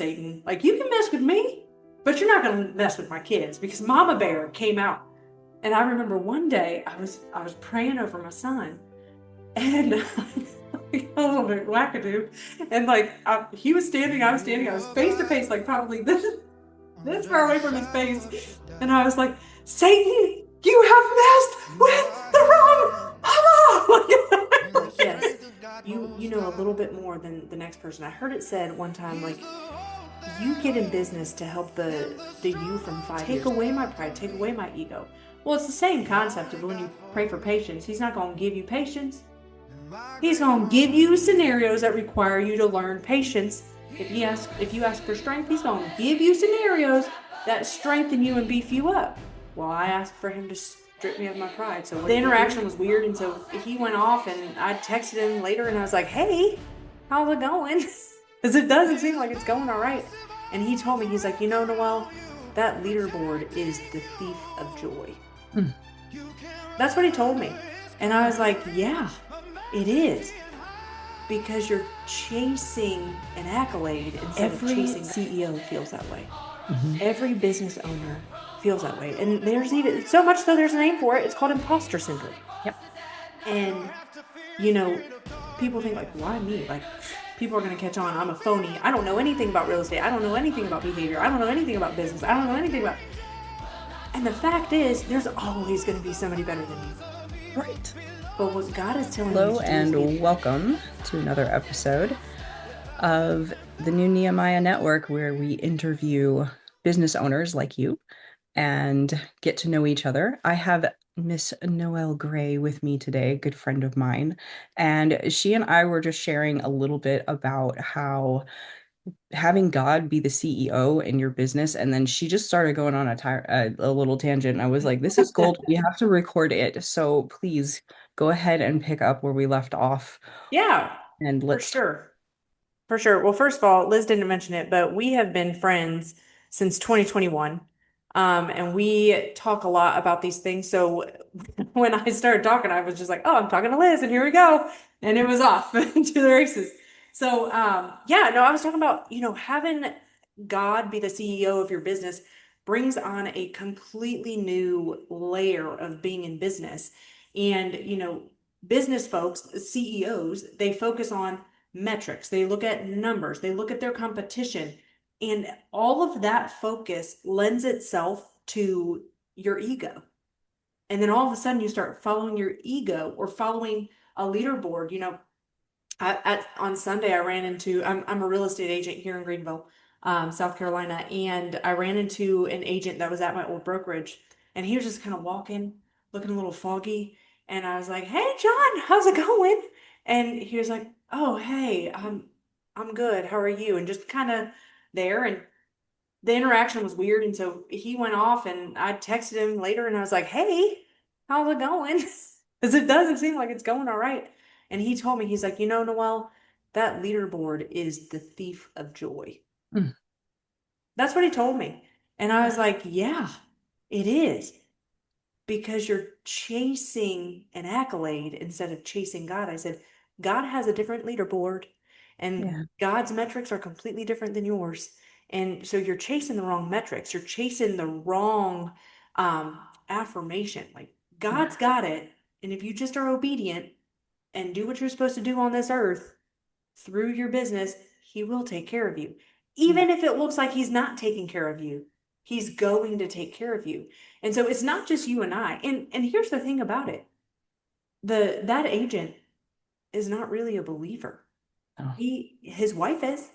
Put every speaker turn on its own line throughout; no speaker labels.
Satan, like, you can mess with me, but you're not going to mess with my kids, because Mama Bear came out. And I remember one day I was praying over my son, and I got a little bit wackadoo, and like he was standing, I was standing, I was face to face, like probably this far away from his face, and I was like, Satan, you have messed with the wrong mama. Like, yes, you know a little bit more than the next person. I heard it said one time, like, you get in business to help the you from 5 years. Take away my pride, take away my ego. Well, it's the same concept of when you pray for patience. He's not going to give you patience. He's going to give you scenarios that require you to learn patience. If you ask for strength, he's going to give you scenarios that strengthen you and beef you up. Well, I asked for him to strip me of my pride. So the interaction was weird, and so he went off, and I texted him later, and I was like, "Hey, how's it going?" Because it doesn't seem like it's going all right. And he told me, he's like, Noel, that leaderboard is the thief of joy. That's what he told me. And I was like, yeah, it is. Because you're chasing an accolade instead of chasing. Every CEO feels that way. Every business owner feels that way. And there's even so much so there's a name for it. It's called imposter syndrome.
Yep.
And people think, like, why me? Like, people are going to catch on. I'm a phony. I don't know anything about real estate. I don't know anything about behavior. I don't know anything about business. I don't know anything about. And the fact is, there's always going to be somebody better than you.
Right.
But what God is telling
Hello
you to do
and welcome to another episode of the New Nehemiah Network, where we interview business owners like you and get to know each other. I have Miss Noel Gray with me today, a good friend of mine, and she and I were just sharing a little bit about how having God be the CEO in your business, and then she just started going on a little tangent, and I was like, this is gold. We have to record it. So please go ahead and pick up where we left off.
Yeah,
And
for
let's
sure. For sure. Well, first of all, Liz didn't mention it, but we have been friends since 2021. And we talk a lot about these things. So when I started talking, I was just like, oh, I'm talking to Liz, and here we go. And it was off to the races. So, yeah, no, I was talking about, having God be the CEO of your business brings on a completely new layer of being in business. And, business folks, CEOs, they focus on metrics, they look at numbers, they look at their competition, and all of that focus lends itself to your ego. And then all of a sudden you start following your ego or following a leaderboard. On Sunday, I ran into, I'm a real estate agent here in Greenville, South Carolina, and I ran into an agent that was at my old brokerage, and he was just kind of walking, looking a little foggy. And I was like, "Hey, John, how's it going?" And he was like, "Oh, hey, I'm good. How are you?" And just kind of there. And the interaction was weird. And so he went off, and I texted him later, and I was like, "Hey, how's it going?" Because it doesn't seem like it's going all right. And he told me, he's like, Noel, that leaderboard is the thief of joy.
Mm.
That's what he told me. And I was like, yeah, it is. Because you're chasing an accolade instead of chasing God. I said, God has a different leaderboard, and
Yeah.
God's metrics are completely different than yours. And so you're chasing the wrong metrics. You're chasing the wrong affirmation. Like, God's got it. And if you just are obedient and do what you're supposed to do on this earth through your business, he will take care of you. Even if it looks like he's not taking care of you, he's going to take care of you. And so it's not just you and I. And here's the thing about it. That agent is not really a believer.
Oh,
His wife is.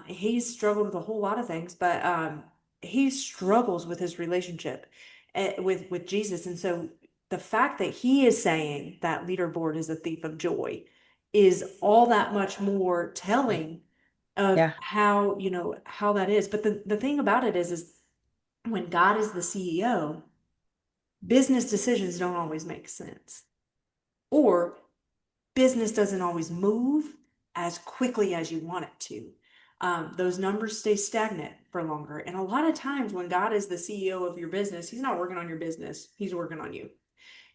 He's struggled with a whole lot of things, but he struggles with his relationship with Jesus. And so the fact that he is saying that leaderboard is a thief of joy is all that much more telling of
yeah.
how that is. But the thing about it is when God is the CEO, business decisions don't always make sense. Or business doesn't always move as quickly as you want it to. Those numbers stay stagnant for longer. And a lot of times when God is the CEO of your business, he's not working on your business, he's working on you.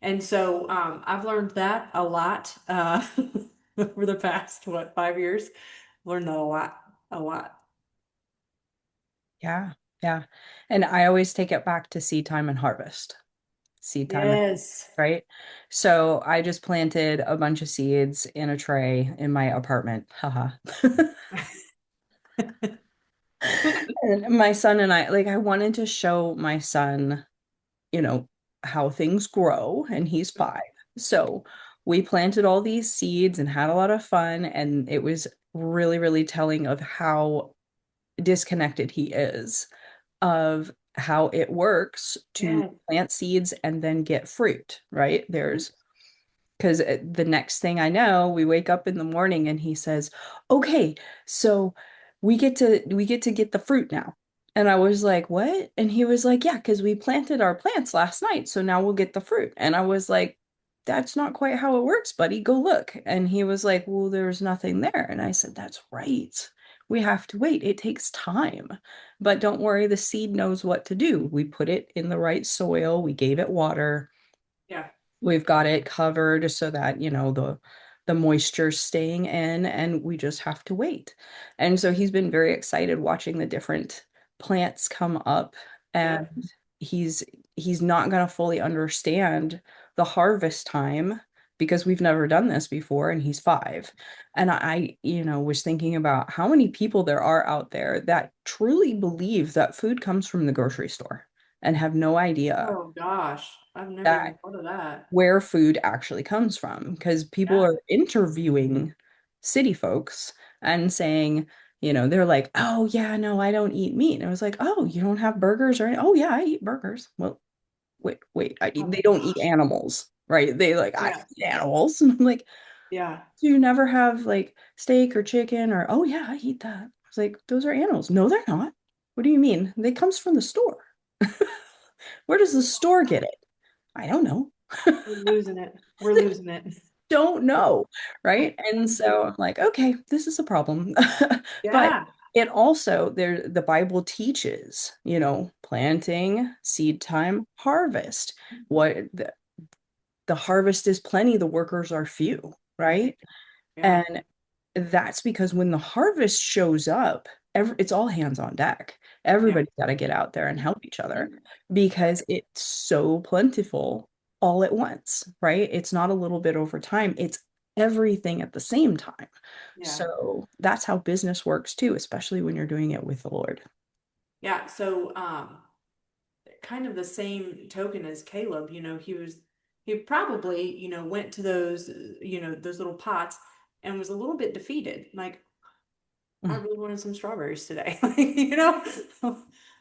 And so I've learned that a lot over the past, 5 years? Learned that a lot, a lot.
Yeah. Yeah. And I always take it back to seed time and harvest. Seed time,
Yes.
right? So I just planted a bunch of seeds in a tray in my apartment. Haha. And my son and I, like, I wanted to show my son, you know, how things grow, and he's 5. So we planted all these seeds and had a lot of fun, and it was really, really telling of how disconnected he is of how it works to
Yes.
plant seeds and then get fruit, right? There's because the next thing I know, we wake up in the morning and he says, "Okay, so we get to get the fruit now." And I was like, "What?" And he was like, "Yeah, because we planted our plants last night, so now we'll get the fruit." And I was like, "That's not quite how it works, buddy. Go look." And he was like, "Well, there's nothing there." And I said, "That's right. We have to wait. It takes time. But don't worry, the seed knows what to do. We put it in the right soil, we gave it water,
Yeah.
we've got it covered so that, the moisture's staying in, and we just have to wait." And so he's been very excited watching the different plants come up, and
Yep.
he's he's not going to fully understand the harvest time because we've never done this before, and he's 5. And was thinking about how many people there are out there that truly believe that food comes from the grocery store and have no idea
Oh gosh. I've never
that
even thought of that.
where food actually comes from, because people
Yeah.
are interviewing city folks and saying, they're like, "Oh yeah, no, I don't eat meat." And I was like, "Oh, you don't have burgers or "Oh yeah, I eat burgers." Well, wait, they
Oh
don't eat
gosh.
animals, right? They like, "I
Yeah.
eat animals." And I'm like,
Yeah.
"Do you never have like steak or chicken or?" "Oh yeah, I eat that." I was like, "Those are animals." "No, they're not." "What do you mean? They comes from the store." "Where does the store get it?" "I don't know."
We're losing it. We're losing it.
Don't know, right? And so I'm like, okay, this is a problem. But
Yeah.
it also, the Bible teaches, planting, seed time, harvest. What the harvest is plenty, the workers are few,
Yeah.
right?
Yeah.
And that's because when the harvest shows up, it's all hands on deck.
Yeah.
Everybody's got to get out there and help each other
Yeah.
because it's so plentiful all at once, right? It's not a little bit over time, it's everything at the same time.
Yeah.
So that's how business works too, especially when you're doing it with the Lord.
Yeah. So, kind of the same token as Caleb, he probably, went to those, those little pots and was a little bit defeated. Like, I
Mm.
really wanted some strawberries today.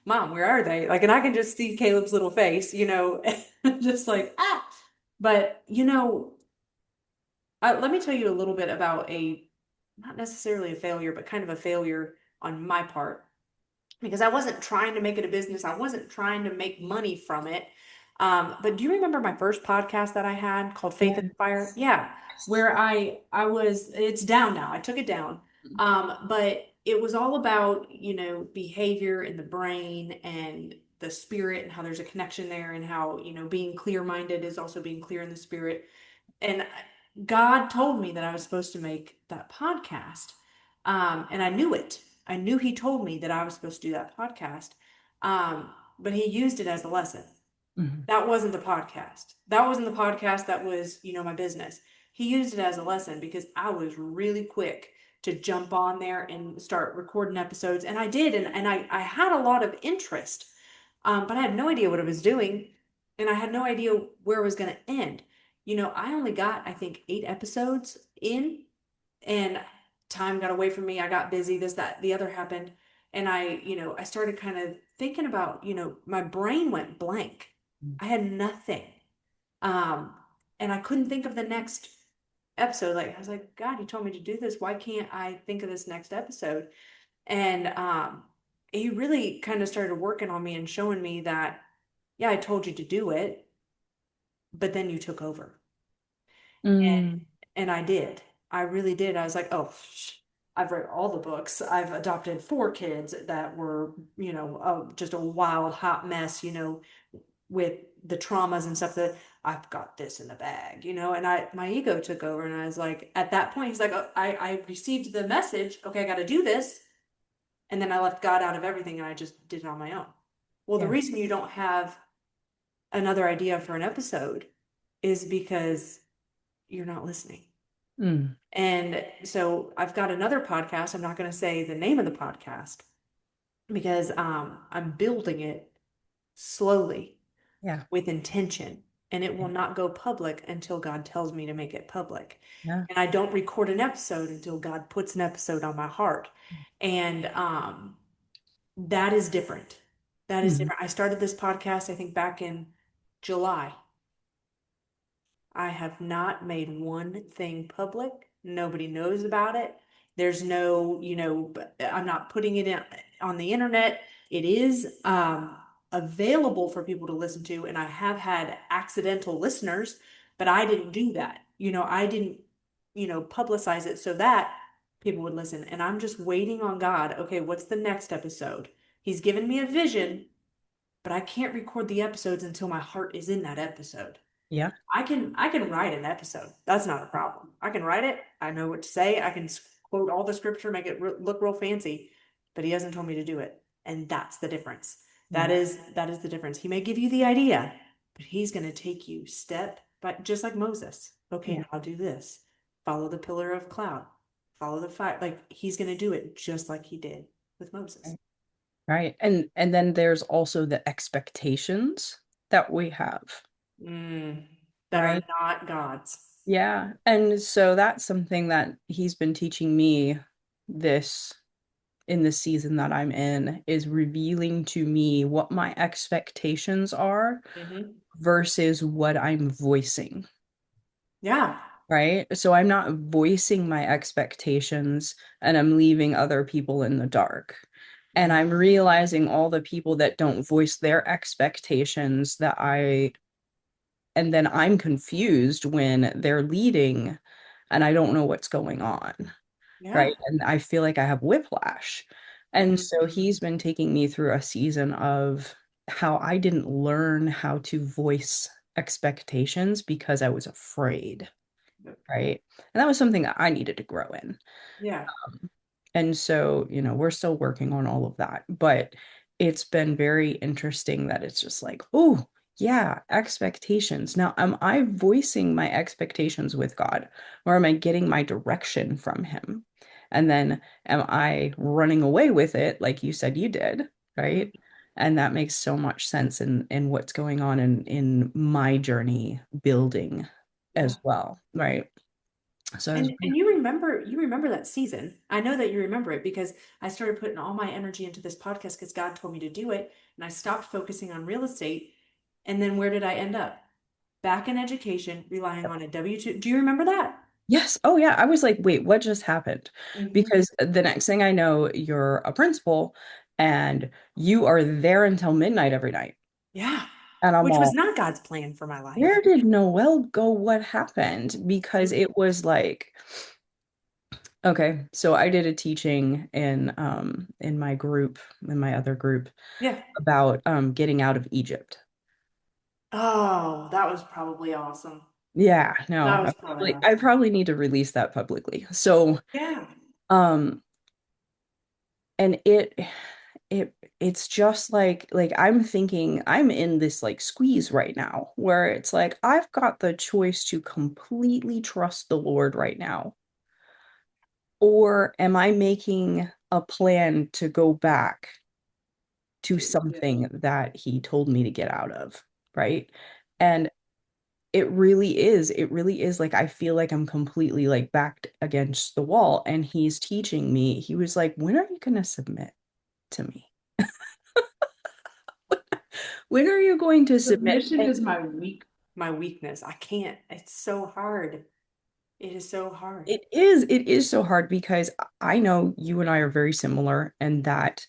Mom, where are they? Like, and I can just see Caleb's little face, just like, ah. But, let me tell you a little bit about not necessarily a failure, but kind of a failure on my part because I wasn't trying to make it a business. I wasn't trying to make money from it. But do you remember my first podcast that I had called Faith
Yeah.
and Fire? Yeah, where I was. It's down now. I took it down. But it was all about behavior in the brain and the spirit and how there's a connection there and how being clear minded is also being clear in the spirit. And God told me that I was supposed to make that podcast. And I knew it. I knew He told me that I was supposed to do that podcast. But He used it as a lesson.
Mhm.
That wasn't the podcast. That wasn't the podcast. That was, my business. He used it as a lesson because I was really quick to jump on there and start recording episodes. And I did. And I had a lot of interest, but I had no idea what I was doing. And I had no idea where it was going to end. I only got, I think, 8 episodes in, and time got away from me. I got busy. This, that, the other happened. And I started kind of thinking about, my brain went blank. I had nothing. Um, and I couldn't think of the next episode. Like, I was like, God, you told me to do this. Why can't I think of this next episode? And he really kind of started working on me and showing me that, yeah, I told you to do it, but then you took over.
Mm.
And I did. I really did. I was like, oh, I've read all the books. I've adopted 4 kids that were, just a wild, hot mess, with the traumas and stuff that I've got this in the bag, and my ego took over and I was like, at that point, he's like, oh, I received the message. Okay, I got to do this. And then I left God out of everything and I just did it on my own. Well, the
Yeah.
reason you don't have another idea for an episode is because you're not listening.
Mm.
And so I've got another podcast. I'm not going to say the name of the podcast because I'm building it slowly
Yeah.
with intention, and it will not go public until God tells me to make it public.
Yeah.
And I don't record an episode until God puts an episode on my heart. And that is different. That is
Mhm.
different. I started this podcast, I think, back in July. I have not made one thing public. Nobody knows about it. There's no, I'm not putting it in, on the internet. It is available for people to listen to, and I have had accidental listeners, but I didn't do that. I didn't, publicize it so that people would listen. And I'm just waiting on God. Okay, what's the next episode? He's given me a vision, but I can't record the episodes until my heart is in that episode.
Yeah.
I can write an episode. That's not a problem. I can write it. I know what to say. I can quote all the scripture, make it look real fancy, but he hasn't told me to do it. And that's the difference.
Yeah.
That is the difference. He may give you the idea, but he's going to take you step by, just like Moses. Okay,
Yeah.
now I'll do this. Follow the pillar of cloud. Follow the fire. Like he's going to do it just like he did with Moses.
Right. Right. And then there's also the expectations that we have,
Mm, that are
right?
not God's.
Yeah. And so that's something that he's been teaching me this in the season that I'm in, is revealing to me what my expectations are
Hmm.
versus what I'm voicing.
Yeah.
Right. So I'm not voicing my expectations and I'm leaving other people in the dark. And
Mhm.
I'm realizing all the people that don't voice their expectations and then I'm confused when they're leading and I don't know what's going on.
Yeah.
Right. And I feel like I have whiplash. And so
Mhm.
he's been taking me through a season of how I didn't learn how to voice expectations because I was afraid. Right. And that was something that I needed to grow in.
Yeah.
And so, we're still working on all of that, but it's been very interesting that it's just like, oh, yeah, expectations. Now, am I voicing my expectations with God, or am I getting my direction from Him? And then am I running away with it like you said you did, right?
Mhm.
And that makes so much sense in what's going on in my journey building
Yeah.
as well, right? So I was,
And you remember that season. I know that you remember it because I started putting all my energy into this podcast because God told me to do it, and I stopped focusing on real estate. And then where did I end up? Back in education, relying on a W-2. Do you remember that?
yes. Oh, yeah. I was like, wait, what just happened?
Hmm.
Because the next thing I know, you're a principal and you are there until midnight every night.
Yeah.
And I'm
Which was
all,
not God's plan for my life.
where did Noel go? What happened? Because it was like, okay, so I did a teaching in my group, in my other group,
Yeah.
about getting out of Egypt.
Oh, that was probably awesome.
Yeah, no,
That was probably
I
awesome.
probably need to release that publicly. So,
Yeah.
um, and it's just like I'm thinking I'm in this like squeeze right now where it's like I've got the choice to completely trust the Lord right now, or am I making a plan to go back to
To
something that he told me to get out of, right? And it really is like I feel like I'm completely like backed against the wall, and he's teaching me. He was like, when are you going to submit to me? When are you going to submit?
Submission is my weakness. I can't. It's so hard. It is so hard.
It is so hard because I know you and I are very similar, and that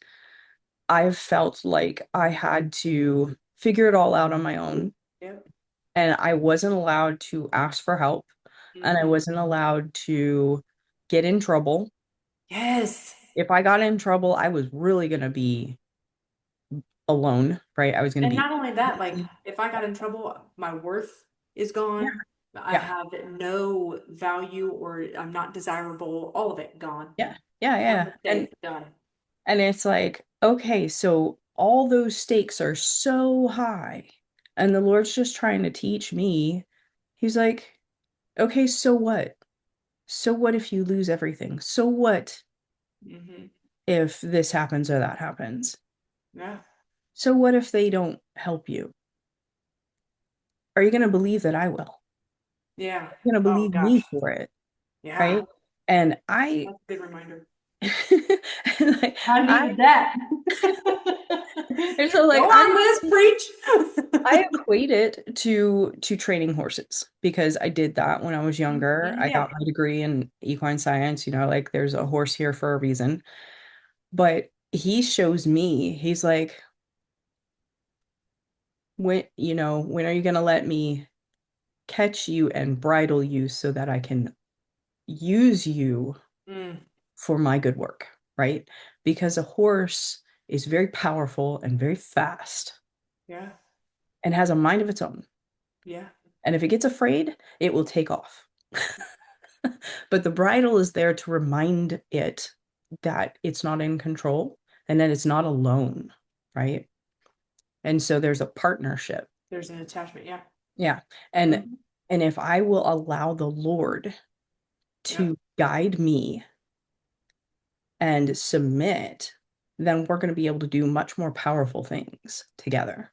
I've felt like I had to figure it all out on my own,
Yep.
and I wasn't allowed to ask for help, and I
Hmm.
wasn't allowed to get in trouble.
Yes.
If I got in trouble, I was really going to be alone, right? I was going to
And
be
not only that, like if I got in trouble, my worth is
yeah,
gone. I
yeah,
have no value or I'm not desirable. All of it gone.
yeah, yeah,
One
yeah.
mistake, done.
And it's like, okay, so all those stakes are so high, and the Lord's just trying to teach me. He's like, okay, so what? So what if you lose everything? So what
Hmm.
if this happens or that happens?
Yeah.
So what if they don't help you? Are you going to believe that I will?
Yeah.
You're going to
Oh
believe me
gosh.
for it,
Yeah.
right? And I,
That's a good reminder.
like,
I
I,
needed that.
and so
Go
like
on, Liz,
I
preach.
equate it to training horses because I did that when I was younger. I
Yeah.
got my degree in equine science, like there's a horse here for a reason. But he shows me, he's like, when are you going to let me catch you and bridle you so that I can use you
Mm,
for my good work, right? Because a horse is very powerful and very fast
yeah.
and has a mind of its own.
Yeah.
And if it gets afraid, it will take off. But the bridle is there to remind it that it's not in control and that it's not alone, right? And so there's a partnership.
There's an attachment. Yeah.
Yeah. And
Mhm.
and if I will allow the Lord
Yeah.
to guide me and submit, then we're going to be able to do much more powerful things together,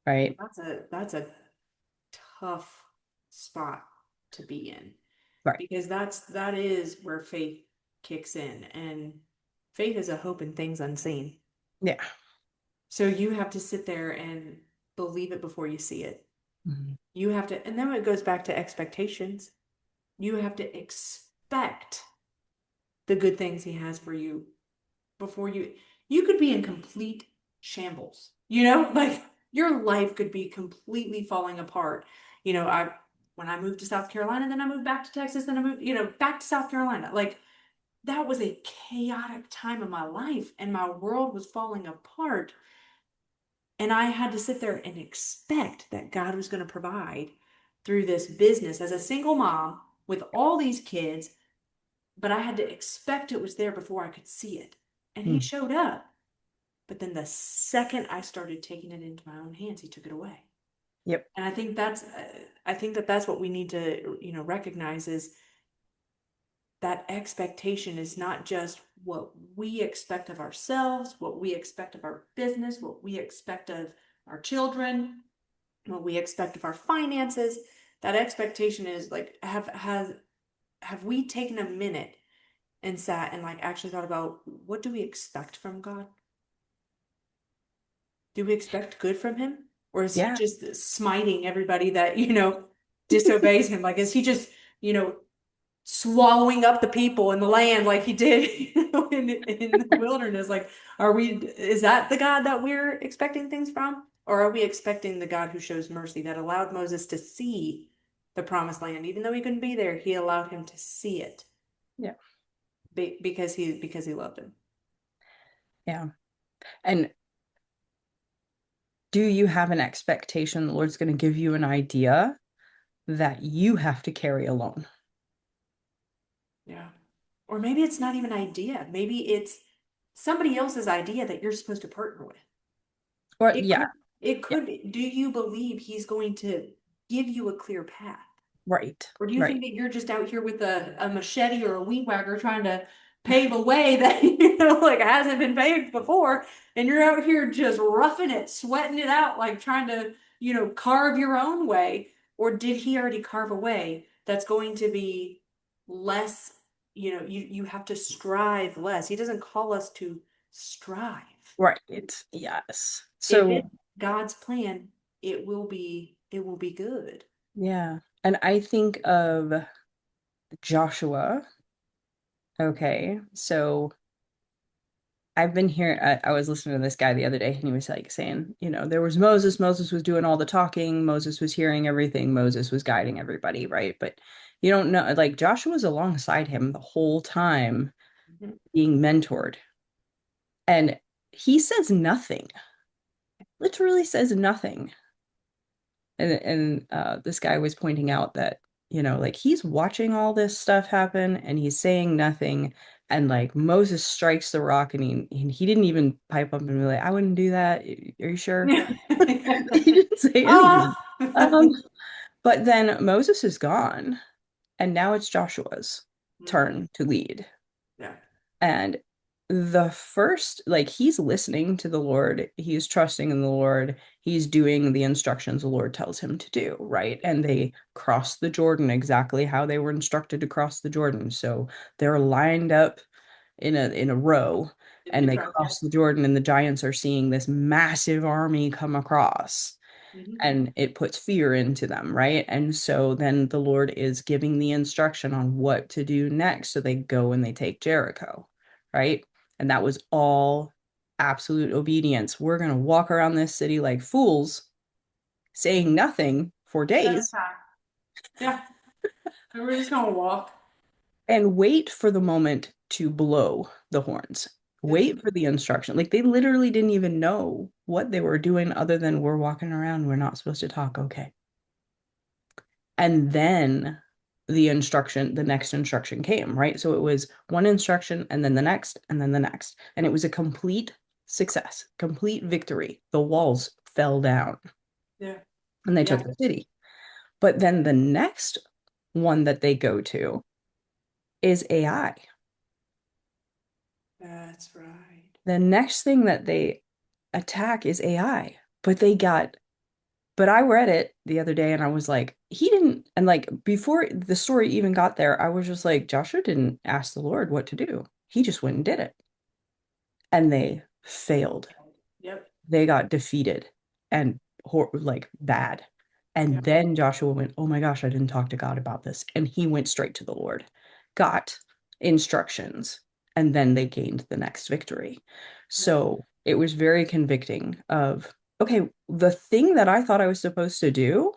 right?
That's a tough spot to be in
Right.
because that is where faith kicks in, and faith is a hope in things unseen.
Yeah.
So you have to sit there and believe it before you see it.
Mhm.
You have to, and then it goes back to expectations. You have to expect the good things he has for you before you could be in complete shambles. Like your life could be completely falling apart. I when I moved to South Carolina, then I moved back to Texas, then I moved, back to South Carolina. Like that was a chaotic time of my life and my world was falling apart. And I had to sit there and expect that God was going to provide through this business as a single mom with all these kids, but I had to expect it was there before I could see it. And he
Mm.
showed up. But then the second I started taking it into my own hands, he took it away.
Yep.
And I think that that's what we need to, recognize is that expectation is not just what we expect of ourselves, what we expect of our business, what we expect of our children, what we expect of our finances. That expectation is like have we taken a minute and sat and like actually thought about what do we expect from God? Do we expect good from him? Or is he
Yeah.
just smiting everybody that, disobeys him? Like, is he just, you know, swallowing up the people in the land like he did, in the wilderness? Like, is that the God that we're expecting things from? Or are we expecting the God who shows mercy that allowed Moses to see the promised land? Even though he couldn't be there, he allowed him to see it
Yeah.
because he loved him.
Yeah. And do you have an expectation the Lord's going to give you an idea that you have to carry alone?
Yeah. Or maybe it's not even an idea. Maybe it's somebody else's idea that you're supposed to partner with.
Or
It
yeah,
could it
yeah,
could be. Do you believe he's going to give you a clear path?
right,
Or do you think
right.
that you're just out here with a machete or a weed whacker trying to pave a way that like hasn't been paved before, and you're out here just roughing it, sweating it out, like trying to, carve your own way? Or did he already carve a way that's going to be less, you have to strive less. He doesn't call us to strive.
Right. Yes.
If
So,
it's God's plan, it will be good.
yeah. And I think of Joshua. Okay. So I've been here. I was listening to this guy the other day, and he was like saying, there was Moses. Moses was doing all the talking. Moses was hearing everything. Moses was guiding everybody, right? But you don't know, like Joshua was alongside him the whole time
Mhm.
being mentored. And he says nothing, literally says nothing. And this guy was pointing out that, like he's watching all this stuff happen and he's saying nothing. And like Moses strikes the rock and he didn't even pipe up and be like, I wouldn't do that. Are you sure? He didn't say anything.
Ah.
Um, but then Moses is gone, and now it's Joshua's
Mhm.
turn to lead.
Yeah.
And the first, like, he's listening to the Lord, he's trusting in the Lord, he's doing the instructions the Lord tells him to do, right? And they cross the Jordan exactly how they were instructed to cross the Jordan. So they're lined up in a row and
In
they
front. Yeah.
cross the Jordan, and the giants are seeing this massive army come across,
Mhm.
and it puts fear into them, right? And so then the Lord is giving the instruction on what to do next. So they go and they take Jericho, right? And that was all absolute obedience. We're going to walk around this city like fools, saying nothing for
7
days
times. Yeah. And we're just gonna walk.
and wait for the moment to blow the horns.
Yep.
Wait for the instruction. Like they literally didn't even know what they were doing other than we're walking around. We're not supposed to talk. Okay. And then the next instruction came, right? So it was one instruction and then the next and then the next. And it was a complete success, complete victory. The walls fell down
Yeah.
and they took
Yeah.
the city. But then the next one that they go to is AI.
That's right.
The next thing that they attack is AI. But I read it the other day and I was like, he didn't, and like before the story even got there, I was just like, Joshua didn't ask the Lord what to do. He just went and did it. And they failed.
Yep.
They got defeated and like bad. And
Yep.
then Joshua went, oh my gosh, I didn't talk to God about this. And he went straight to the Lord, got instructions, and then they gained the next victory.
Yep.
So it was very convicting of, okay, the thing that I thought I was supposed to do,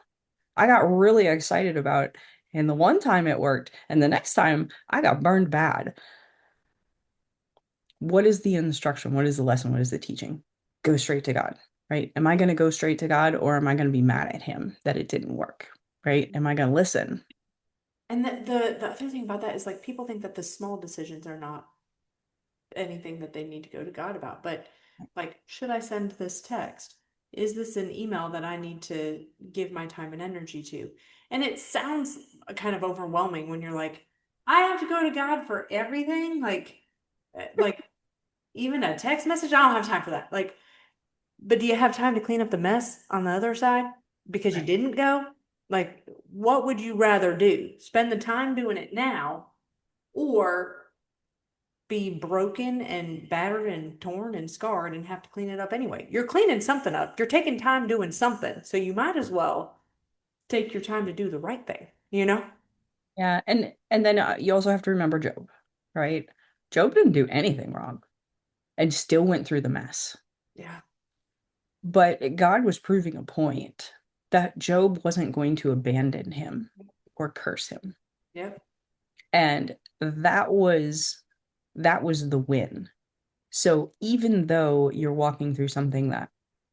I got really excited about. And the one time it worked, and the next time I got burned bad. What is the instruction? What is the lesson? What is the teaching? Go straight to God, right? Am I going to go straight to God, or am I going to be mad at him that it didn't work, right? Am I going to listen?
And the other thing about that is like people think that the small decisions are not anything that they need to go to God about. But like, should I send this text? Is this an email that I need to give my time and energy to? And it sounds kind of overwhelming when you're like, I have to go to God for everything. Like even a text message, I don't have time for that. Like, but do you have time to clean up the mess on the other side because you
Right.
didn't go? Like, what would you rather do? Spend the time doing it now or be broken and battered and torn and scarred and have to clean it up anyway? You're cleaning something up. You're taking time doing something. So you might as well take your time to do the right thing, you know?
Yeah, and then you also have to remember Job, right? Job didn't do anything wrong and still went through the mess.
Yeah.
But God was proving a point that Job wasn't going to abandon him or curse him.
Yep.
And that was the win. So even though you're walking through something that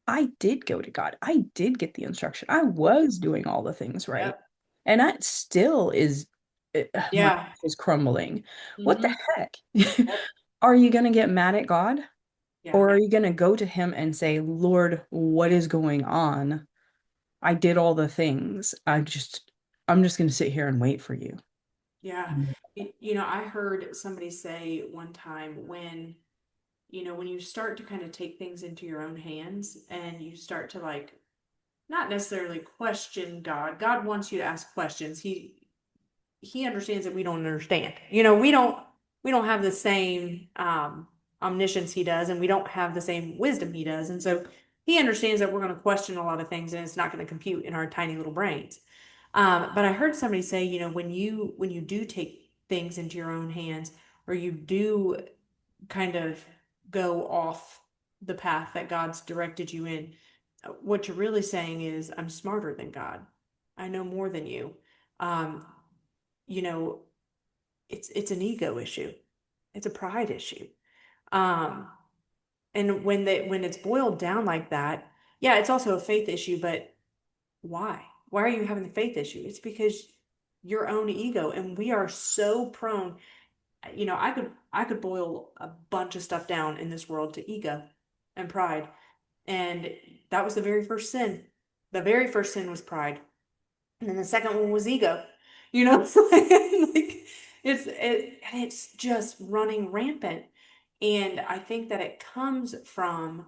I did go to God, I did get the instruction, I was doing all the things right,
Yep.
and that still is my life
Yeah.
is crumbling. What the
Mm-hmm.
heck?
Yep.
Are you going to get mad at God?
Yeah.
Or are you going to go to him and say, Lord, what is going on? I did all the things. I'm just going to sit here and wait for you.
Yeah. I heard somebody say one time when you start to kind of take things into your own hands and you start to like not necessarily question God. God wants you to ask questions. He understands that we don't understand. We don't have the same omniscience he does, and we don't have the same wisdom he does. And so he understands that we're going to question a lot of things and it's not going to compute in our tiny little brains. But I heard somebody say, when you do take things into your own hands, or you do kind of go off the path that God's directed you in, what you're really saying is, I'm smarter than God. I know more than you. Um, you know, it's an ego issue. It's a pride issue. Um, and when it's boiled down like that, yeah, it's also a faith issue, but why? Why are you having the faith issue? It's because your own ego, and we are so prone. I could boil a bunch of stuff down in this world to ego and pride. And that was the very first sin. The very first sin was pride. And then the second one was ego. You know, like and it's just running rampant. And I think that it comes from,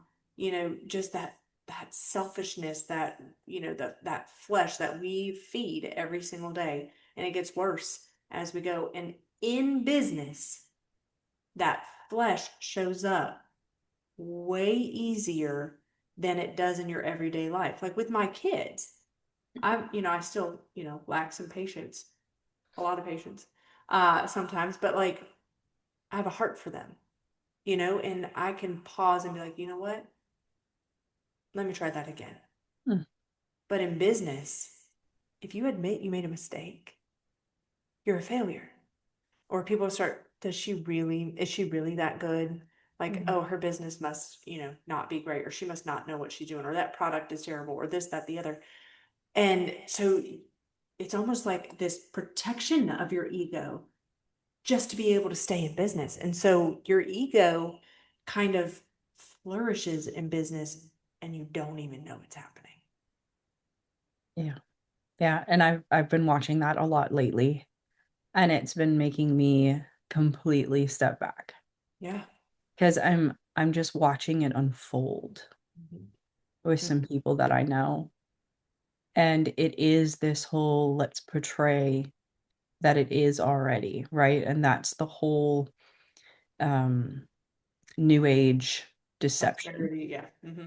just that selfishness, that, that flesh that we feed every single day. And it gets worse as we go. And in business, that flesh shows up way easier than it does in your everyday life. Like with my kids, I still, lack some patience, a lot of patience, sometimes, but like I have a heart for them, and I can pause and be like, you know what? Let me try that again.
Mm.
But in business, if you admit you made a mistake, you're a failure. Or people start, is she really that good? Like,
Mhm.
oh, her business must, not be great, or she must not know what she's doing, or that product is terrible, or this, that, the other. And so it's almost like this protection of your ego just to be able to stay in business. And so your ego kind of flourishes in business and you don't even know it's happening.
Yeah. Yeah. And I've been watching that a lot lately, and it's been making me completely step back
Yeah.
because I'm just watching it unfold
Mhm.
with some people that I know. And it is this whole let's portray that it is already, right? And that's the whole um new age deception,
Prosperity. Yeah. Hmm.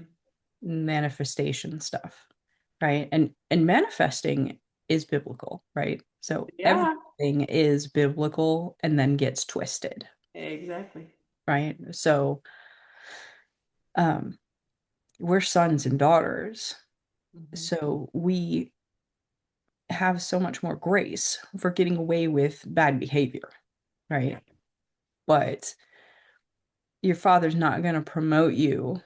manifestation stuff, right? And manifesting is biblical, right? So
Yeah.
everything is biblical and then gets twisted,
Exactly.
right? So um we're sons and daughters.
Hmm.
So we have so much more grace for getting away with bad behavior,
Yeah.
right? But your father's not going to promote you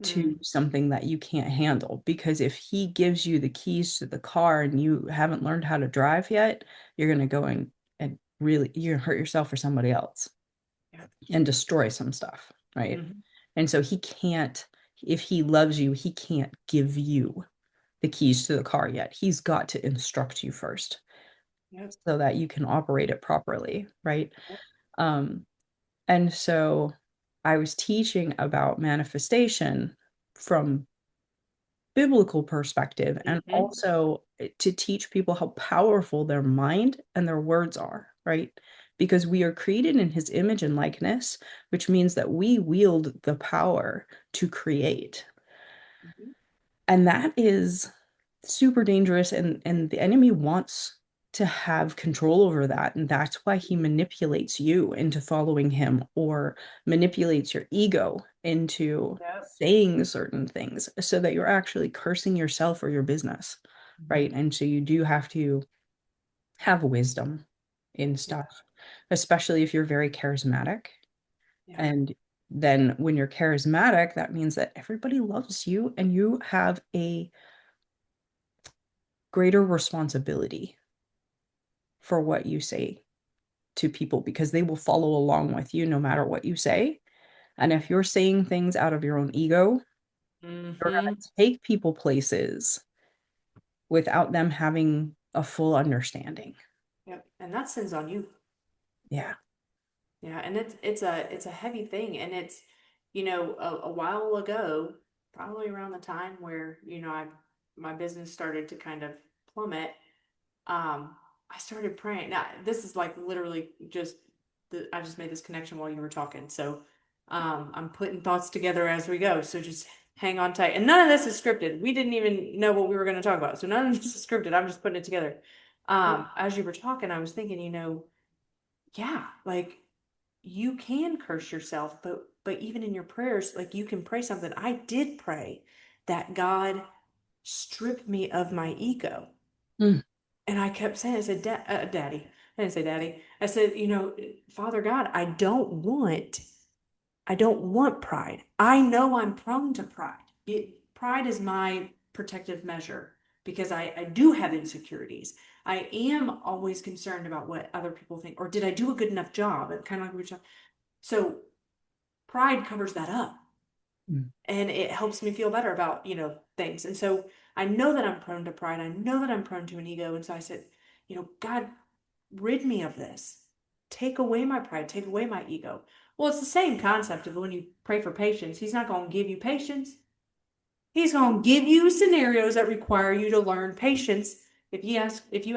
to
Mm.
something that you can't handle, because if he gives you the keys to the car and you haven't learned how to drive yet, you're going to go and really you're going to hurt yourself or somebody else
Yeah.
and destroy some stuff, right?
Hmm.
And so he can't, if he loves you, he can't give you the keys to the car yet. He's got to instruct you first
Yep.
so that you can operate it properly, right?
Yep.
Um, and so I was teaching about manifestation from biblical perspective, and
Hmm.
also to teach people how powerful their mind and their words are, right? Because we are created in his image and likeness, which means that we wield the power to create.
Hmm.
And that is super dangerous, and the enemy wants to have control over that, and that's why he manipulates you into following him, or manipulates your ego into
Yep.
saying certain things so that you're actually cursing yourself or your business,
Hmm.
right? And so you do have to have wisdom in
Yeah.
stuff, especially if you're very charismatic.
Yeah.
And then when you're charismatic, that means that everybody loves you and you have a greater responsibility for what you say to people, because they will follow along with you no matter what you say. And if you're saying things out of your own ego, you're going
Hmm.
to take people places without them having a full understanding.
Yep. And that sins on you.
Yeah.
Yeah, and it's a heavy thing, and it's, a while ago, probably around the time where, my business started to kind of plummet. I started praying. Now, this is like literally just I just made this connection while you were talking. So, I'm putting thoughts together as we go. So just hang on tight. And none of this is scripted. We didn't even know what we were going to talk about. So none of this is scripted. I'm just putting it together. As you were talking, I was thinking, yeah, like you can curse yourself, but even in your prayers, like you can pray something. I did pray that God strip me of my ego.
Mm,
And I kept saying, I said, Daddy. I didn't say daddy. I said, Father God, I don't want pride. I know I'm prone to pride. Pride is my protective measure because I do have insecurities. I am always concerned about what other people think, or did I do a good enough job? And kind of like we were talking. So pride covers that up
Mm.
and it helps me feel better about, things. And so I know that I'm prone to pride. I know that I'm prone to an ego. And so I said, God, rid me of this. Take away my pride, take away my ego. Well, it's the same concept of when you pray for patience. He's not going to give you patience. He's going to give you scenarios that require you to learn patience. If you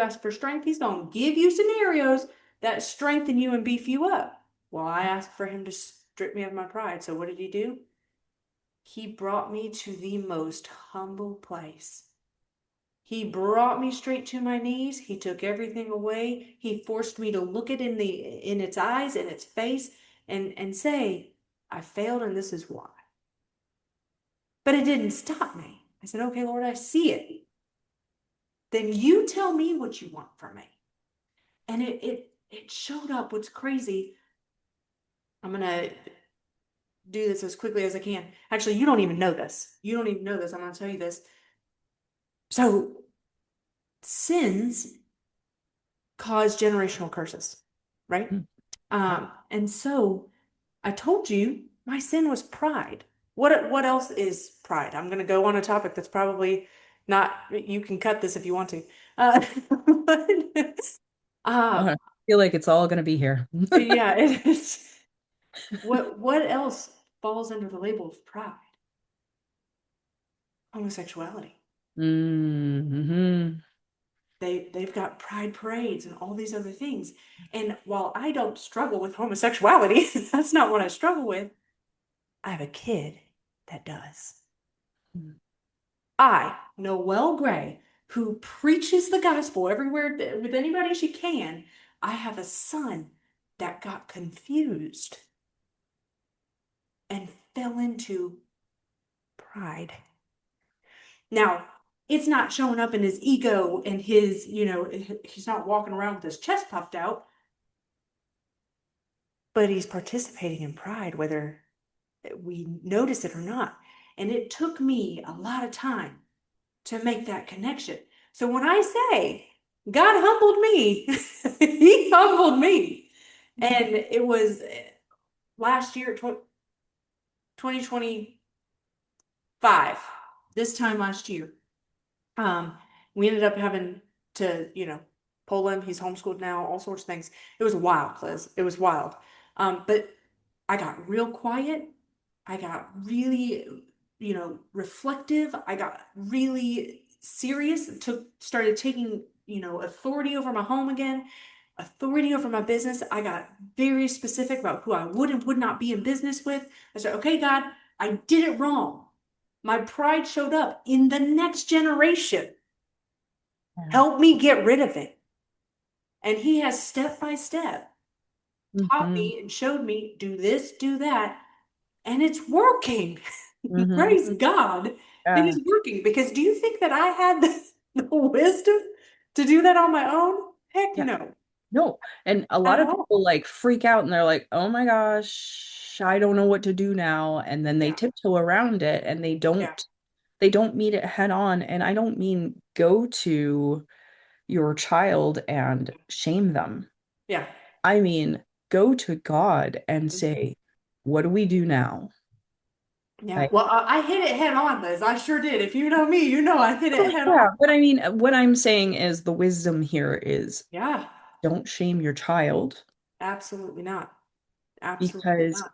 ask for strength, he's going to give you scenarios that strengthen you and beef you up. Well, I asked for him to strip me of my pride. So what did he do? He brought me to the most humble place. He brought me straight to my knees. He took everything away. He forced me to look it in its eyes, in its face, and say, I failed and this is why. But it didn't stop me. I said, okay, Lord, I see it. Then you tell me what you want from me. And it showed up. What's crazy, I'm gonna do this as quickly as I can. Actually, you don't even know this. You don't even know this. I'm gonna tell you this. So sins cause generational curses, right?
Mm.
And so I told you my sin was pride. What else is pride? I'm going to go on a topic that's probably not. You can cut this if you want to. But,
I
um,
feel like it's all going to be here.
yeah, it is. What else falls under the label of pride? Homosexuality.
Hmm.
They've got pride parades and all these other things. And while I don't struggle with homosexuality, that's not what I struggle with. I have a kid that does. I, Noel Gray, who preaches the gospel everywhere with anybody she can, I have a son that got confused and fell into pride. Now, it's not showing up in his ego and he's not walking around with his chest puffed out, but he's participating in pride, whether we notice it or not. And it took me a lot of time to make that connection. So when I say God humbled me, he humbled me. And it was last year, 2025, this time last year. Um, we ended up having to, pull him. He's homeschooled now, all sorts of things. It was wild, Liz. It was wild. But I got real quiet. I got really, reflective. I got really serious. Started taking, authority over my home again, authority over my business. I got very specific about who I would and would not be in business with. I said, okay, God, I did it wrong. My pride showed up in the next generation. Help me get rid of it. And he has step by step taught
Hmm.
me and showed me do this, do that, and it's working.
Hmm.
Praise God, it
Yeah.
is working. Because do you think that I had the wisdom to do that on my own? Heck
Yeah.
no,
No. And a lot
at
of
all.
people like freak out and they're like, oh my gosh, I don't know what to do now. And then they
Yeah,
tiptoe around it and
yeah,
they don't meet it head on. And I don't mean go to your child and shame them.
yeah.
I mean, go to God and
Mhm.
say, what do we do now?
Yeah.
Like,
Well, I hit it head on, Liz. I sure did. If you know me, you know I hit it
oh,
head on.
yeah, but I mean, what I'm saying is the wisdom here is
Yeah,
don't shame your child
absolutely not. Absolutely
because,
not.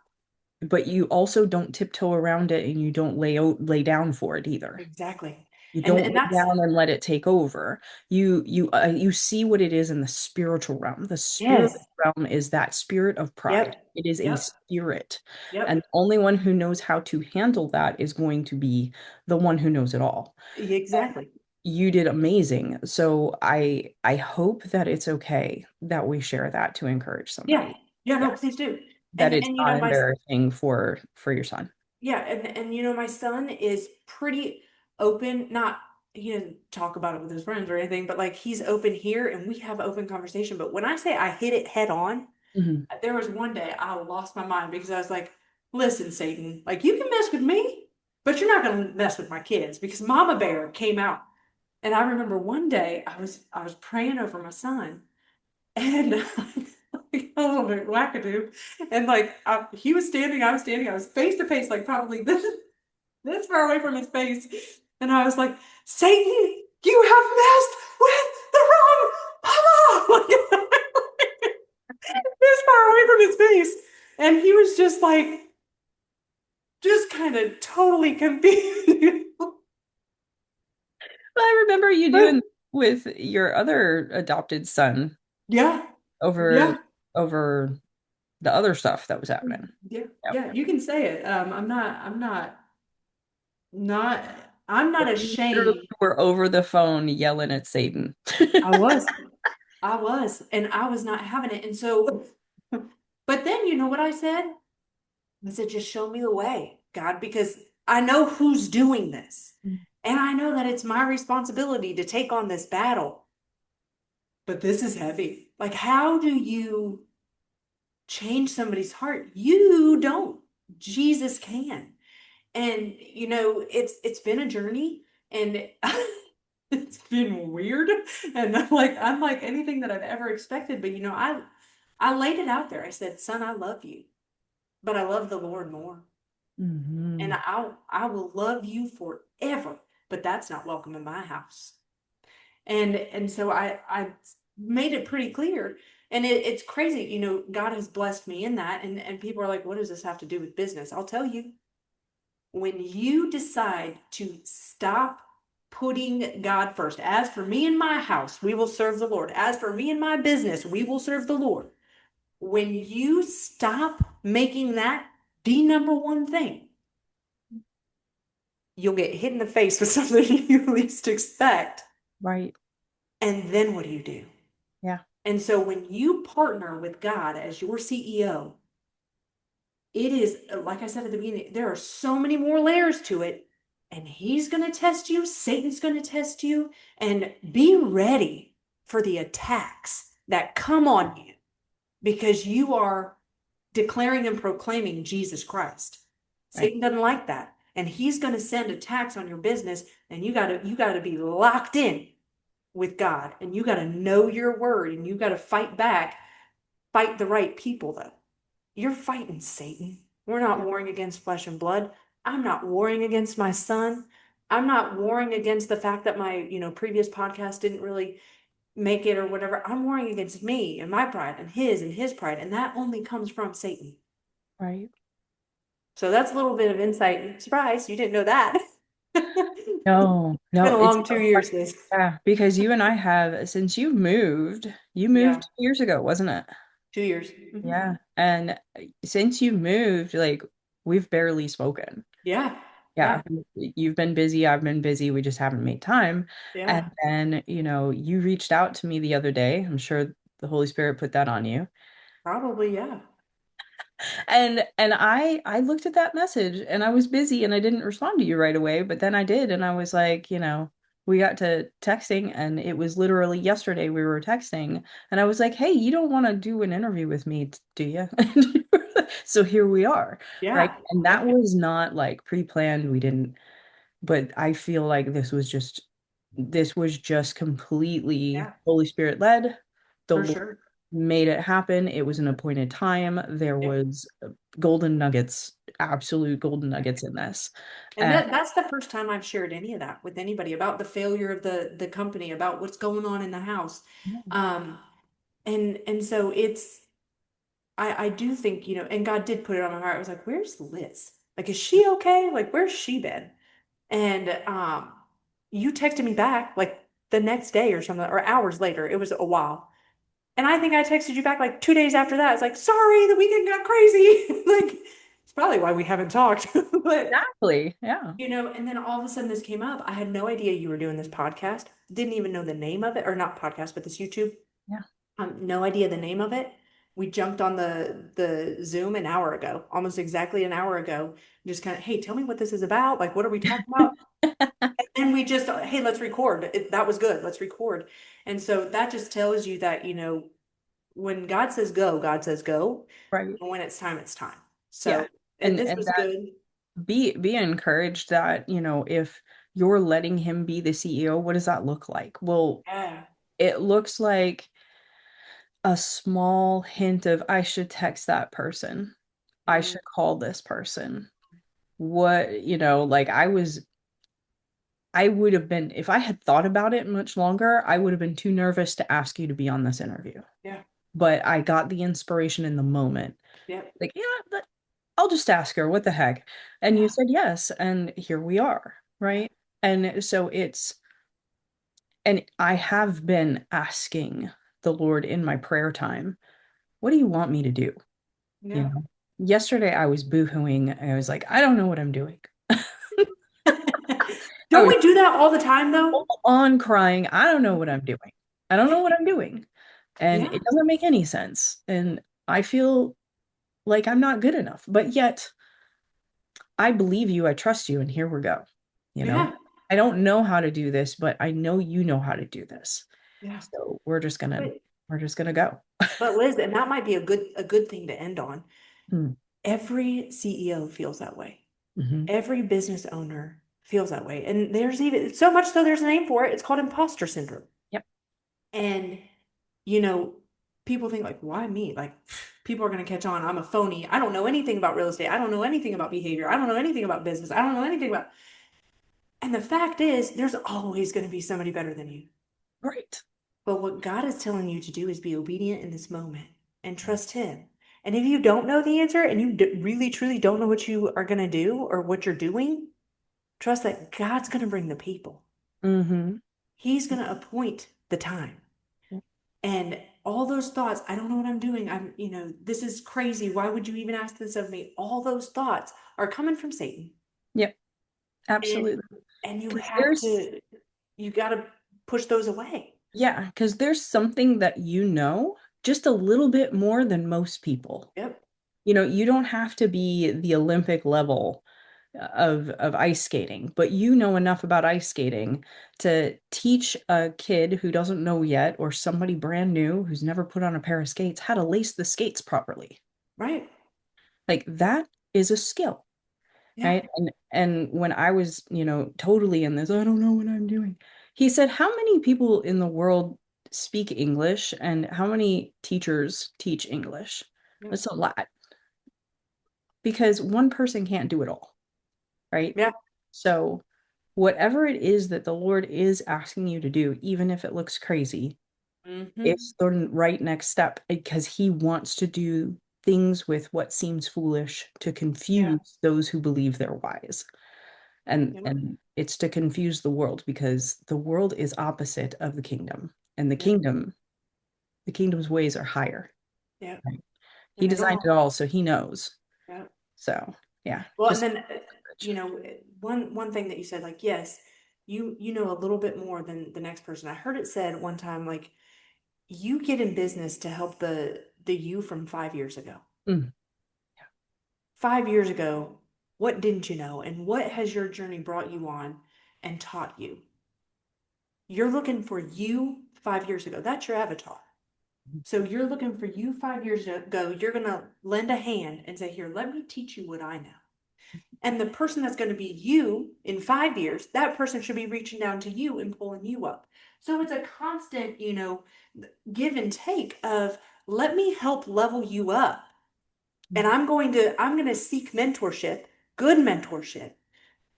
but you also don't tiptoe around it and you don't lay down for it either.
Exactly.
You
And
don't
and
lay
that's
down and let it take over. You see what it is in the spiritual realm. The spirit
yes.
realm is that spirit of pride.
Yep.
It is a
Yep.
spirit. And
Yep.
the only one who knows how to handle that is going to be the one who knows it all.
Exactly.
You did amazing. So I hope that it's okay that we share that to encourage
Yeah.
somebody.
Yeah,
Yeah.
no, please do.
That
And
it's
and
not
my
embarrassing for your son.
yeah, and my son is pretty open, not he doesn't talk about it with his friends or anything, but like he's open here and we have open conversation. But when I say I hit it head on,
Mhm.
there was one day I lost my mind because I was like, listen, Satan, like you can mess with me, but you're not gonna mess with my kids because Mama Bear came out. And I remember one day I was praying over my son, and like, a little bit wackadoo, and like he was standing, I was standing, I was face to face, like probably this far away from his face, and I was like, Satan, you have messed with the wrong mama, this far away from his face, and he was just like, just kind of totally confused.
I remember you doing with your other adopted son
Yeah,
over
yeah.
over the other stuff that was happening.
Yeah,
Yep.
yeah, you can say it. Not, I'm not
You literally
ashamed.
were over the phone yelling at Satan.
I was, and I was not having it. And so, but then you know what I said? I said, just show me the way, God, because I know who's doing this. And I know that it's my responsibility to take on this battle. But this is heavy. Like, how do you change somebody's heart? You don't. Jesus can. And it's been a journey, and it's been weird, and unlike anything that I've ever expected. But I laid it out there. I said, son, I love you, but I love the Lord more, and
Hmm.
I will love you forever, but that's not welcome in my house. And so I made it pretty clear. And it's crazy, God has blessed me in that, and people are like, what does this have to do with business? I'll tell you. When you decide to stop putting God first, as for me and my house, we will serve the Lord. As for me and my business, we will serve the Lord. When you stop making that the number one thing, you'll get hit in the face with something you least expect.
Right.
And then what do you do?
Yeah.
And so when you partner with God as your CEO, it is, like I said at the beginning, there are so many more layers to it. And he's going to test you, Satan's going to test you, and be ready for the attacks that come on you because you are declaring and proclaiming Jesus Christ.
Right.
Satan doesn't like that. And he's going to send attacks on your business, and you got to be locked in with God, and you got to know your word, and you got to fight back. Fight the right people though. You're fighting Satan. We're not
Yeah.
warring against flesh and blood. I'm not warring against my son. I'm not warring against the fact that my, previous podcast didn't really make it or whatever. I'm warring against me and my pride and his pride. And that only comes from Satan.
Right.
So that's a little bit of insight. Surprise, you didn't know that.
No,
It's been
no,
a
it's
long two
so
years,
funny.
Liz.
Yeah, because you and I have, since you moved
Yeah,
2 years ago, wasn't it?
2 years.
Yeah. And since you moved, like we've barely spoken.
Yeah,
Yeah.
yeah,
You've been busy, I've been busy, we just haven't made time.
yeah.
And then, you reached out to me the other day. I'm sure the Holy Spirit put that on you.
Probably, yeah.
And I looked at that message and I was busy and I didn't respond to you right away, but then I did and I was like, we got to texting and it was literally yesterday we were texting and I was like, "Hey, you don't want to do an interview with me, do you?" So here we are, right?
Yeah,
And
yeah,
that was not like pre-planned. We didn't, but I feel like this was just completely
yeah,
Holy Spirit led. The
for
Lord
sure.
made it happen. It was an appointed time. There
Yeah.
was golden nuggets, absolute golden nuggets in this.
And
And
that's the first time I've shared any of that with anybody about the failure of the company, about what's going on in the house. Um, and so I do think, and God did put it on my heart. I was like, where's Liz? Like, is she okay? Like, where's she been? And you texted me back like the next day or something, or hours later. It was a while. And I think I texted you back like 2 days after that. It's like, sorry, the weekend got crazy. Like, it's probably why we haven't talked. But
exactly, yeah,
and then all of a sudden this came up. I had no idea you were doing this podcast. Didn't even know the name of it, or not podcast, but this YouTube.
yeah,
No idea the name of it. We jumped on the Zoom an hour ago, almost exactly an hour ago. Just kind of, hey, tell me what this is about. Like, what are we talking about? And we just, hey, let's record. That was good. Let's record. And so that just tells you that, when God says go, God says go.
right,
And when it's time, it's time.
yeah.
So, and
And
this
and
was
that
good.
be encouraged that, if you're letting him be the CEO. What does that look like? Well,
Yeah.
it looks like a small hint of I should text that person. I
Mm,
should call this person. What, like I would have been, if I had thought about it much longer, I would have been too nervous to ask you to be on this interview.
yeah.
But I got the inspiration in the moment.
Yep.
Like, yeah, but I'll just ask her, what the heck? And you
Yeah.
said yes, and here we are,
Yeah.
right? And so and I have been asking the Lord in my prayer time, what do you want me to do? You
Yeah.
know, yesterday I was boohooing. I was like, I don't know what I'm doing. I
Don't
was
we do that all the time though?
full on crying. I don't know what I'm doing. I don't know what I'm doing. And
Yeah.
it doesn't make any sense. And I feel like I'm not good enough. But yet, I believe you. I trust you. And here we go. You know,
Yeah.
I don't know how to do this, but I know you know how to do this.
Yeah.
So we're just gonna
But
we're just gonna go.
but Liz, and that might be a good thing to end on.
Mm,
Every CEO feels that way.
mhm.
Every business owner feels that way. And there's even so much so there's a name for it. It's called imposter syndrome.
Yep.
And you know, people think like, why me? Like people are gonna catch on. I'm a phony. I don't know anything about real estate. I don't know anything about behavior. I don't know anything about business. I don't know anything about. And the fact is, there's always going to be somebody better than you.
Right.
But what God is telling you to do is be obedient in this moment and trust Him. And if you don't know the answer and you really truly don't know what you are going to do or what you're doing, trust that God's going to bring the people.
Mm-hmm.
He's going to appoint the time. And all those thoughts, I don't know what I'm doing. This is crazy. Why would you even ask this of me? All those thoughts are coming from Satan.
Yep.
And
Absolutely.
and you
Because
have to you got to push those away.
there's something that just a little bit more than most people.
Yep.
You don't have to be the Olympic level of ice skating, but you know enough about ice skating to teach a kid who doesn't know yet, or somebody brand new who's never put on a pair of skates, how to lace the skates properly.
Right.
Like that is a skill,
Yeah.
right? And when I was, totally in this, I don't know what I'm doing. He said, how many people in the world speak English and how many teachers teach English?
Yep.
That's a lot because one person can't do it all, right?
Yeah.
So whatever it is that the Lord is asking you to do, even if it looks crazy,
Mm-hmm.
it's the right next step because he wants to do things with what seems foolish to
Yeah.
confuse those who believe they're wise. And
Yep.
and it's to confuse the world because the world is opposite of the kingdom. And
Yep.
the kingdom's ways are higher.
Yep.
Right? He
And
designed it
it'll.
all, so he knows.
Yep.
So yeah,
Well, and
just
then one thing that you said, like, yes, you know a little bit more than the next person. I heard it said one time, like, you get in business to help the you from 5 years ago.
mm,
5 years ago, what didn't you know, and what has your journey brought you on and taught you? You're looking for you 5 years ago. That's your avatar. So you're looking for you 5 years ago. You're going to lend a hand and say, here, let me teach you what I know. And the person that's going to be you in 5 years, that person should be reaching down to you and pulling you up. So it's a constant, give and take of let me help level you up. And I'm going to seek mentorship, good mentorship,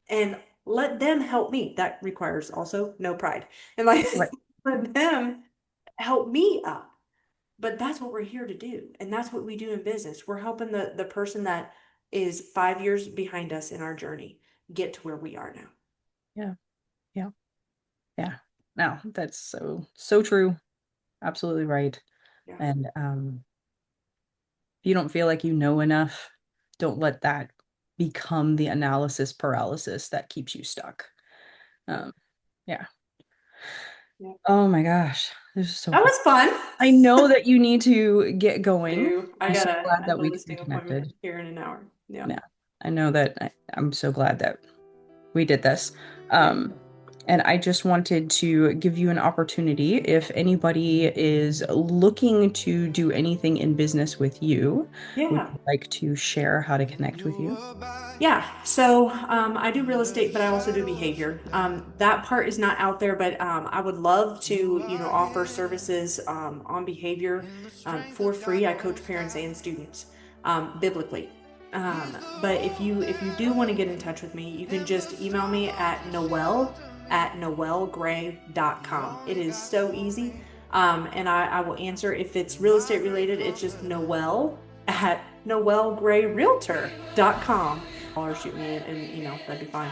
and let them help me. That requires also no pride. And like
right.
let them help me up. But that's what we're here to do. And that's what we do in business. We're helping the person that is 5 years behind us in our journey get to where we are now.
Yeah. Yeah. Yeah. No, that's so true. Absolutely right.
Yeah.
And if you don't feel like you know enough, don't let that become the analysis paralysis that keeps you stuck.
Yeah.
Um, yeah.
Yeah.
Oh my gosh, this is so
That
fun.
was fun.
I know that you need to get
I
going.
do. I
I'm
got
so
a
glad
I
that
have a
we could be
listing appointment
connected.
here in an hour. Yeah.
Yeah. I know that I'm so glad that we did this.
Yeah.
Um, And I just wanted to give you an opportunity if anybody is looking to do anything in business with you, would
Yeah.
you like to share how to connect with you?
Yeah, so I do real estate, but I also do behavior. That part is not out there, but I would love to, offer services on behavior for free. I coach parents and students biblically. But if you do want to get in touch with me, you can just email me at noelgray.com. It is so easy, and I will answer if it's real estate related. It's just Noel at noelgrayrealtor.com, or shoot me and that'd be fine.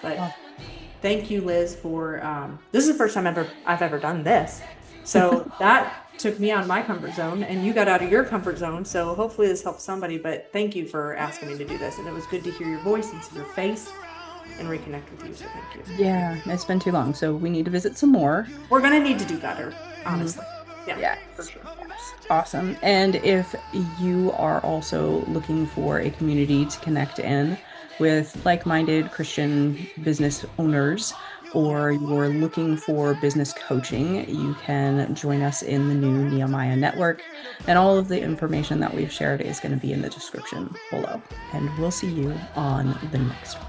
But
Oh.
thank you, Liz, for this is the first time I've ever done this. So that took me out of my comfort zone and you got out of your comfort zone. So hopefully this helps somebody. But thank you for asking me to do this. And it was good to hear your voice and see your face and reconnect with you. So thank you.
Yeah, it's been too long, so we need to visit some more.
We're gonna need to do better, honestly. Yeah, for
Yes.
sure.
Awesome. And if you are also looking for a community to connect in with like-minded Christian business owners, or you're looking for business coaching, you can join us in the new Nehemiah Network. And all of the information that we've shared is going to be in the description below. And we'll see you on the next one.